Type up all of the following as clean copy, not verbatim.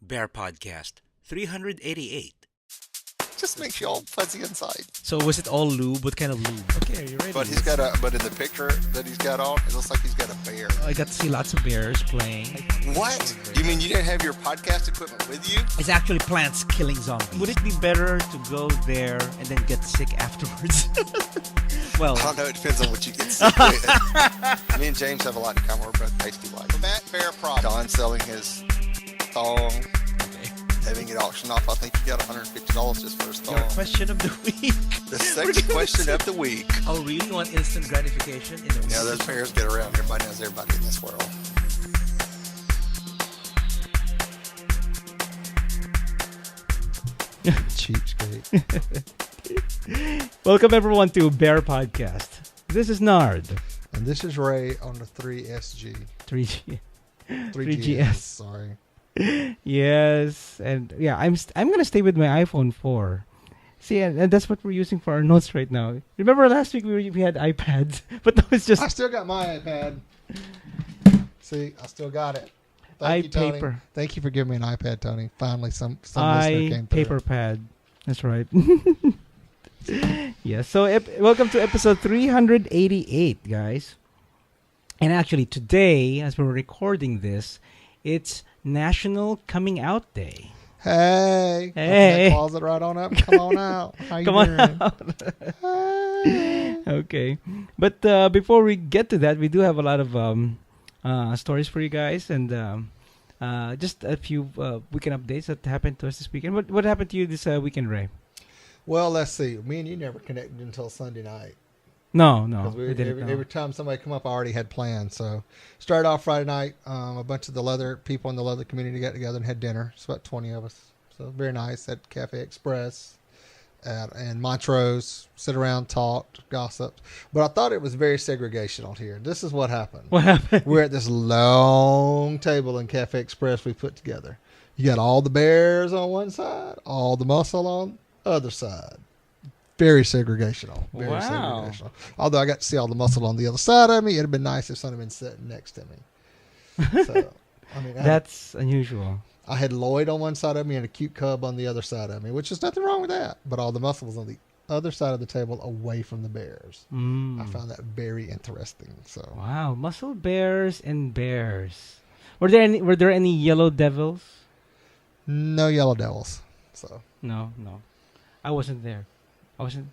BearPodcast 388. Just makes you all fuzzy inside. So was it all lube? What kind of lube? Okay, are you ready? But but in the picture that he's got on, it looks like he's got a bear. I got to see lots of bears playing. What? You mean you didn't have your podcast equipment with you? It's actually plants killing zombies. Would it be better to go there and then get sick afterwards? Well, I don't know. It depends on what you get sick with. Me and James have a lot in common. We're both tasty white. Matt Bear problem. Don selling his thong. Having it auctioned off, I think he got $150 just for his thong. your question of the week. The second question of the week. Oh, really? You want instant gratification in the Yeah, those bears get around. Everybody knows everybody in this world. Cheapskate. Welcome everyone to Bear Podcast. This is Nard. And this is Ray on the 3SG. 3G. 3GS. Sorry. Yes, and yeah, I'm gonna stay with my iPhone 4. See, and that's what we're using for our notes right now. Remember last week we had iPads, but now it's just I still got my iPad. See, I still got it. Thank you, Tony. iPaper. Thank you for giving me an iPad, Tony. Finally, some listener came through. iPaper pad. That's right. Yes. So welcome to episode 388, guys. And actually, today, as we're recording this, it's National Coming Out Day. Hey. Hey. Open that closet right on up. Come on out. How you Come doing? on out. Hey. Okay. But before we get to that, we do have a lot of stories for you guys, and just a few weekend updates that happened to us this weekend. What happened to you this weekend, Ray? Well, let's see. Me and you never connected until Sunday night. No, Because we didn't know. every time somebody come up, I already had plans. So started off Friday night. A bunch of the leather people in the leather community got together and had dinner. It's about 20 of us. So very nice at Cafe Express and Montrose. Sit around, talked, gossiped. But I thought it was very segregational here. This is what happened. What happened? We're at this long table in Cafe Express we put together. You got all the bears on one side, all the muscle on the other side. Very segregational. Very Wow. segregational. Although I got to see all the muscle on the other side of me, it'd have been nice if someone had been sitting next to me. So, I mean, That's unusual. I had Lloyd on one side of me and a cute cub on the other side of me, which is nothing wrong with that. But all the muscle was on the other side of the table, away from the bears. I found that very interesting. So, Wow, muscle bears and bears. Were there any yellow devils? no yellow devils. So, No. I wasn't there. I wasn't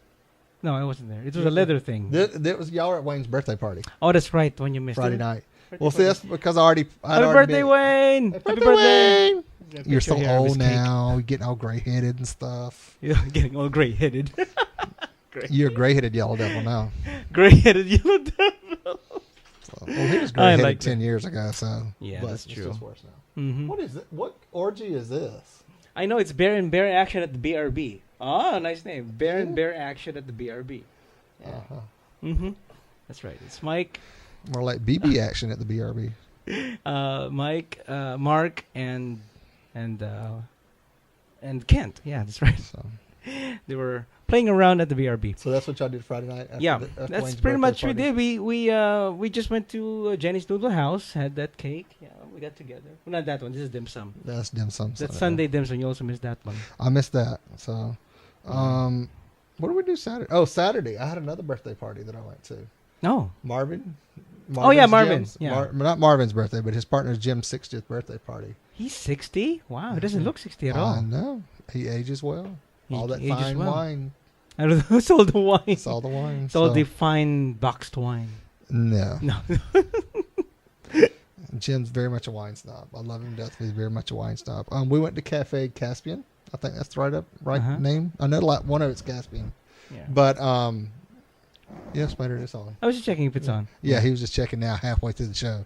there. It was a leather thing. that was y'all were at Wayne's birthday party Oh, that's right. When you missed Friday it. night. Birthday Well, see, party. that's because I'd Happy already birthday, been- Wayne! Happy Happy birthday, birthday! Wayne! There's a You're picture so here of his old cake. now. You're getting all gray-headed and stuff. You're getting all gray-headed. You're a gray-headed yellow devil now. Gray-headed yellow devil. So, well, he was I gray-headed like 10 years ago, so. Yeah, but that's it's true. just worse now. Mm-hmm. What is it? What orgy is this? I know it's bear and bear action at the BRB. Oh, nice name. Bear and bear action at the BRB. Yeah. Uh-huh. Mm-hmm. That's right. It's Mike, More like BB action at the BRB. Mike, Mark, and Kent. Yeah, that's right. So, They were playing around at the BRB. so that's what y'all did Friday night? After Yeah, after that's Wayne's pretty birthday much party? we did. We just went to Jenny's Noodle House, had that cake. Yeah, we got together. Well, not that one. This is dim sum. That's dim sum. That's so, Sunday dim sum. You also missed that one. I missed that. So, what did we do Saturday? Oh, Saturday. I had another birthday party that I went to. No. Marvin. Oh, yeah, Marvin. Jim's- Yeah. not Marvin's birthday, but his partner's Jim's 60th birthday party. He's 60? Wow, he doesn't look 60 at I all. know. He ages well. He All that ages fine well. wine. I don't know who's all the wine. It's all the wine. It's all so- the fine boxed wine. No. No. Jim's very much a wine snob. I love him to death, but he's very much a wine snob. We went to Cafe Caspian. I think that's the right Uh-huh. name. I know like one of it's Caspian. Yeah. But, yes, later it's on. I was just checking if it's on. Yeah, he was just checking now halfway through the show.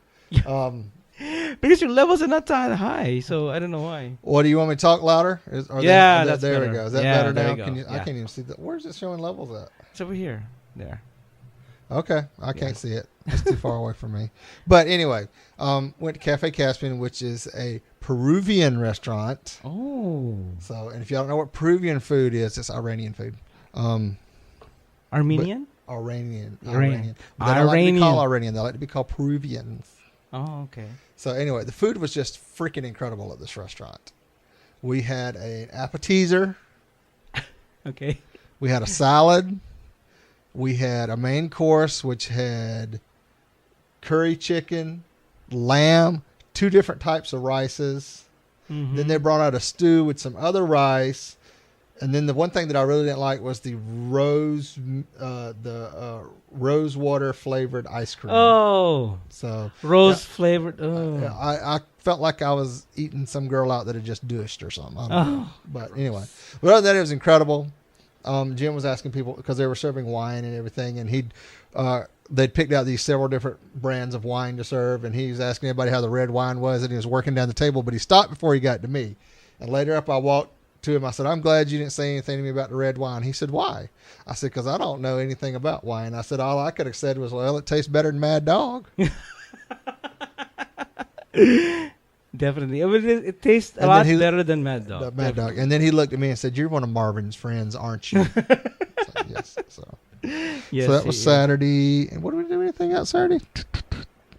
Because your levels are not that high, so I don't know why. What do you want me to talk louder? Yeah, that's there better. we go. Is that Yeah, better there now? you go. Can you, I Yeah. can't even see that. Where's it showing levels at? It's over here. There. Okay, I can't see it. It's too far away from me. But anyway, went to Cafe Caspian, which is a Peruvian restaurant. Oh. So, and if y'all don't know what Peruvian food is, it's Iranian food. Armenian? Iranian. Iranian. But they don't like to be Iranian. called Iranian. They like to be called Peruvians. Oh, okay. So anyway, the food was just freaking incredible at this restaurant. We had an appetizer. Okay. We had a salad. We had a main course, which had curry chicken, lamb, 2 different types of rices. Mm-hmm. Then they brought out a stew with some other rice. And then the one thing that I really didn't like was the rose water flavored ice cream. Oh, so rose flavored. Oh, I felt like I was eating some girl out that had just douched or something. I don't know. oh. But anyway, but other than that, it was incredible. Jim was asking people because they were serving wine and everything, and they'd picked out these several different brands of wine to serve, and he was asking everybody how the red wine was, and he was working down the table, but he stopped before he got to me. And later up, I walked to him. I said, "I'm glad you didn't say anything to me about the red wine." He said, "Why?" I said, "Because I don't know anything about wine." I said, "All I could have said was, well, it tastes better than Mad Dog." Definitely. I mean, it tastes a lot better than Mad Dog. Mad Dog. And then he looked at me and said, "You're one of Marvin's friends, aren't you?" So, yes. Yes, so that was Saturday. And what did we do anything else Saturday?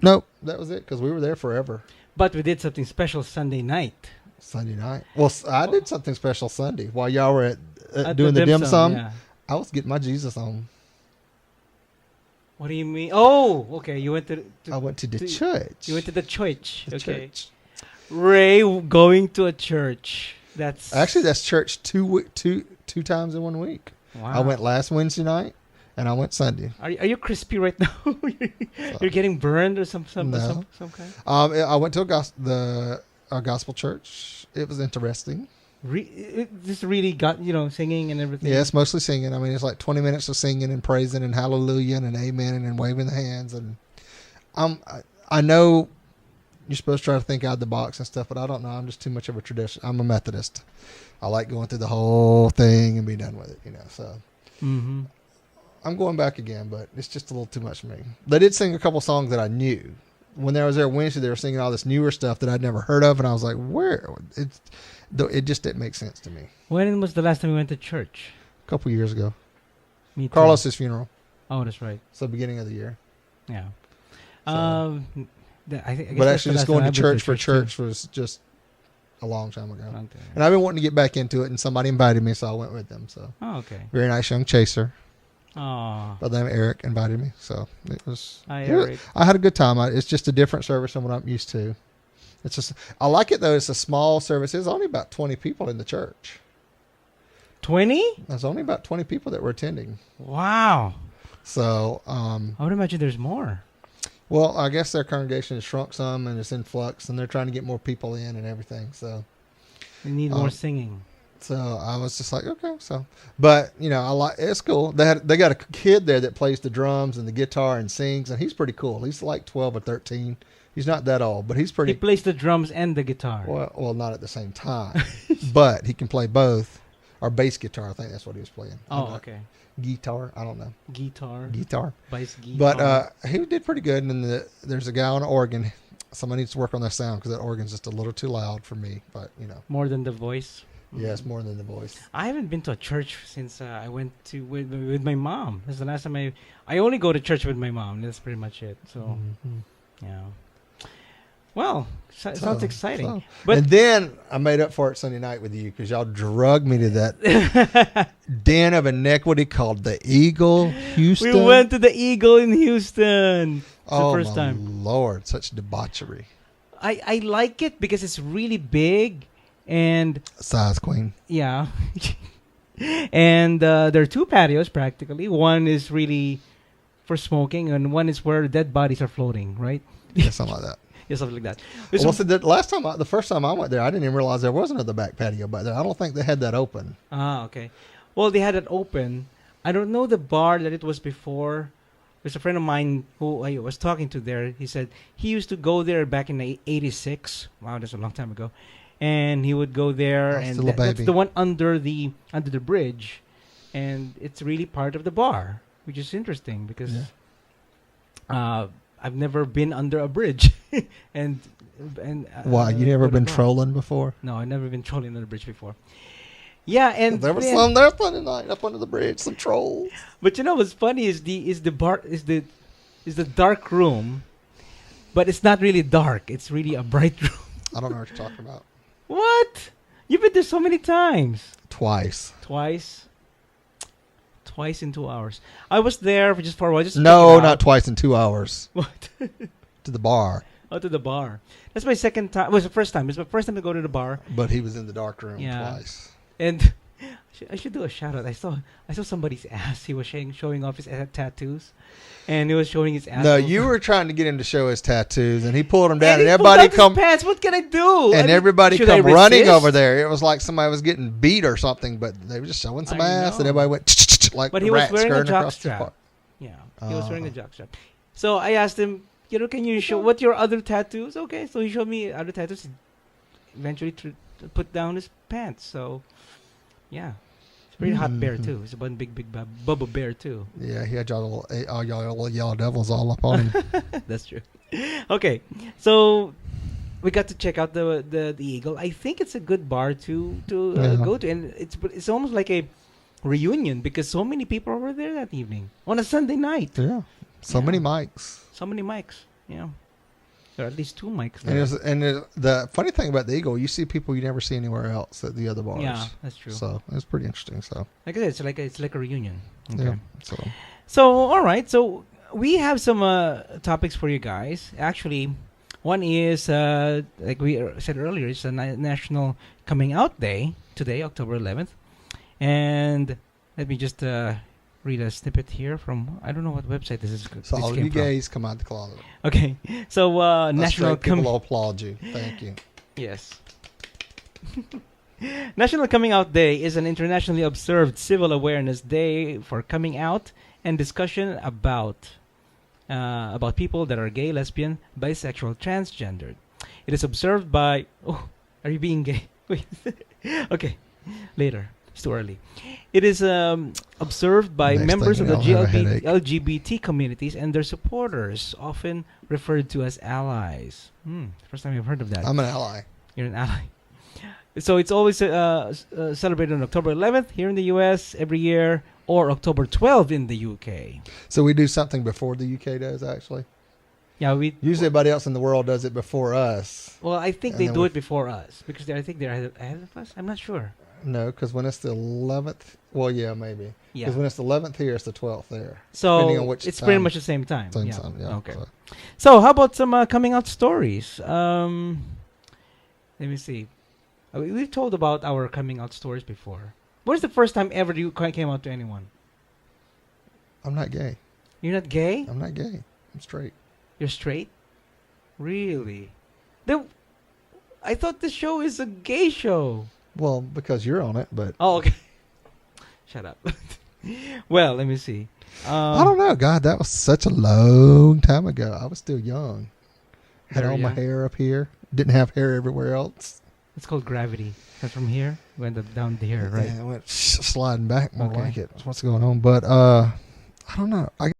Nope. That was it because we were there forever. But we did something special Sunday night. Sunday night. Well, I did something special Sunday while y'all were At doing the dim sum. Yeah. I was getting my Jesus on. What do you mean? Oh, okay. You went to I went to the church. You went to the church. The Okay. church. Ray going to a church. That's church two times in 1 week. Wow. I went last Wednesday night, and I went Sunday. Are you crispy right now? You're getting burned or some kind? I went to a gospel church. It was interesting. This really got singing and everything. Yes, mostly singing. I mean, it's like 20 minutes of singing and praising and hallelujah and amen and waving the hands. And I know you're supposed to try to think out of the box and stuff, but I don't know. I'm just too much of a tradition. I'm a Methodist. I like going through the whole thing and be done with it, So I'm going back again, but it's just a little too much for me. They did sing a couple songs that I knew. When I was there Wednesday, they were singing all this newer stuff that I'd never heard of, and I was like, "Where?" It just didn't make sense to me. When was the last time you went to church? A couple years ago. Me too. Carlos's funeral. Oh, that's right. So beginning of the year. Yeah. So. I guess But actually, just going to church for church too. was just a long time ago. Okay. And I've been wanting to get back into it, and somebody invited me, so I went with them. So Oh, okay. very nice young chaser. Oh. By the name of Eric invited me, so it was. Hi, Eric. I had a good time. It's just a different service than what I'm used to. It's just I like it though. It's a small service. There's only about 20 people in the church. 20? There's only about 20 people that were attending. Wow. So I would imagine there's more. Well, I guess their congregation has shrunk some and it's in flux, and they're trying to get more people in and everything. So They need more singing. So I was just like, okay. So, but it's cool. They got a kid there that plays the drums and the guitar and sings, and he's pretty cool. He's like 12 or 13. He's not that old, but he's pretty. He plays the drums and the guitar. Well, not at the same time, but he can play both, or bass guitar. I think that's what he was playing. Oh, okay. Guitar. I don't know. Guitar. Bass guitar. But he did pretty good. And then there's a guy on the organ. Somebody needs to work on their sound because that organ's just a little too loud for me. But more than the voice. Yes, more than the voice. I haven't been to a church since I went to with my mom. That's the last time I only go to church with my mom. That's pretty much it. So, yeah. Well, sounds exciting. And then I made up for it Sunday night with you because y'all drugged me to that den of iniquity called the Eagle, Houston. We went to the Eagle in Houston. It's the first time. Lord, such debauchery. I like it because it's really big and size queen. Yeah. And there are 2 patios practically. One is really for smoking, and one is where dead bodies are floating, right? Yeah, something like that. Yeah, something like that. Well, so the first time I went there, I didn't even realize there was another back patio back there. I don't think they had that open. Ah, okay. Well, they had it open. I don't know the bar that it was before. There's a friend of mine who I was talking to there. He said he used to go there back in '86. Wow, that's a long time ago. And he would go there, and that's the one under the bridge, and it's really part of the bar, which is interesting because I've never been under a bridge, and why you never been trolling before? No, I've never been trolling under the bridge before. Yeah, and there was some there Sunday night up under the bridge, some trolls. But what's funny is the dark room, but it's not really dark. It's really a bright room. I don't know what you're talking about. What? You've been there so many times. Twice. Twice in 2 hours. I was there for just for a while. Just to No, check it not out. twice in 2 hours. What? To the bar. Oh, to the bar. That's my second time. It was the first time. It's my first time to go to the bar. But he was in the dark room Yeah. twice. And I should do a shout out. I saw somebody's ass. He was showing off his tattoos, and he was showing his ass. No, you were trying to get him to show his tattoos, and he pulled them down, And and he pulled everybody out his come pants. What can I do? and I mean, everybody should I come running resist? over there. It was like somebody was getting beat or something, but they were just showing some I ass, know. and everybody went like But a he was rat wearing a skirting jock across the strap. park. Yeah, he was wearing a Uh-huh. jockstrap. So I asked him, can you show what your other tattoos? Okay, so he showed me other tattoos. Eventually, put down his pants. So, yeah, it's a pretty hot bear too. It's one big Bubba bear too. Yeah, he had all y'all little yellow devils all up on him. That's true. Okay, so we got to check out the Eagle. I think it's a good bar to Yeah. go to, and it's almost like a reunion because so many people were there that evening on a Sunday night. Yeah, so Yeah. many mics. So many mics. Yeah, there are at least 2 mics And, there. the funny thing about the Eagle, you see people you never see anywhere else at the other bars. Yeah, that's true. So it's pretty interesting. So Like I said, it's like a reunion. Okay. yeah, So all right. So we have some topics for you guys. Actually, one is like we said earlier, it's a National Coming Out Day today, October 11th, and let me just read a snippet here from I don't know what website this is. So this all of came you from. gays come out the closet. Okay. So National Straight people will applaud you. Thank you. Yes. National Coming Out Day is an internationally observed civil awareness day for coming out and discussion about people that are gay, lesbian, bisexual, transgendered. It is observed by... Oh, are you being gay? Wait. Okay, later. It's too early. It is observed by Next members thing of the you know, I'll have a headache. LGBT communities and their supporters, often referred to as allies. First time I've heard of that. I'm an ally. You're an ally. So it's always celebrated on October 11th here in the U.S. every year, or October 12th in the U.K. So we do something before the UK does, actually. Yeah, we Usually everybody else in the world does it before us. Well, I think And they then do we- it before us because I think they're ahead of us. I'm not sure. No, because when it's the 11th, well, yeah, maybe. Yeah. Because when it's the 11th here, it's the 12th there. So depending on which it's pretty time. much the same time. Same yeah. time, yeah. Okay. So- So how about some coming out stories? Let me see. We've told about our coming out stories before. When's the first time ever you came out to anyone? I'm not gay. You're not gay? I'm not gay. I'm straight. You're straight? Really? I thought the show is a gay show. Well, because you're on it, but Oh, okay. Shut up. Well, let me see. I don't know. God, that was such a long time ago. I was still young. Had Very all my young. hair up here. Didn't have hair everywhere else. It's called gravity. That's from here. Went up down to here, right? Yeah, I went sliding back more Okay. like it. What's going on? But I don't know.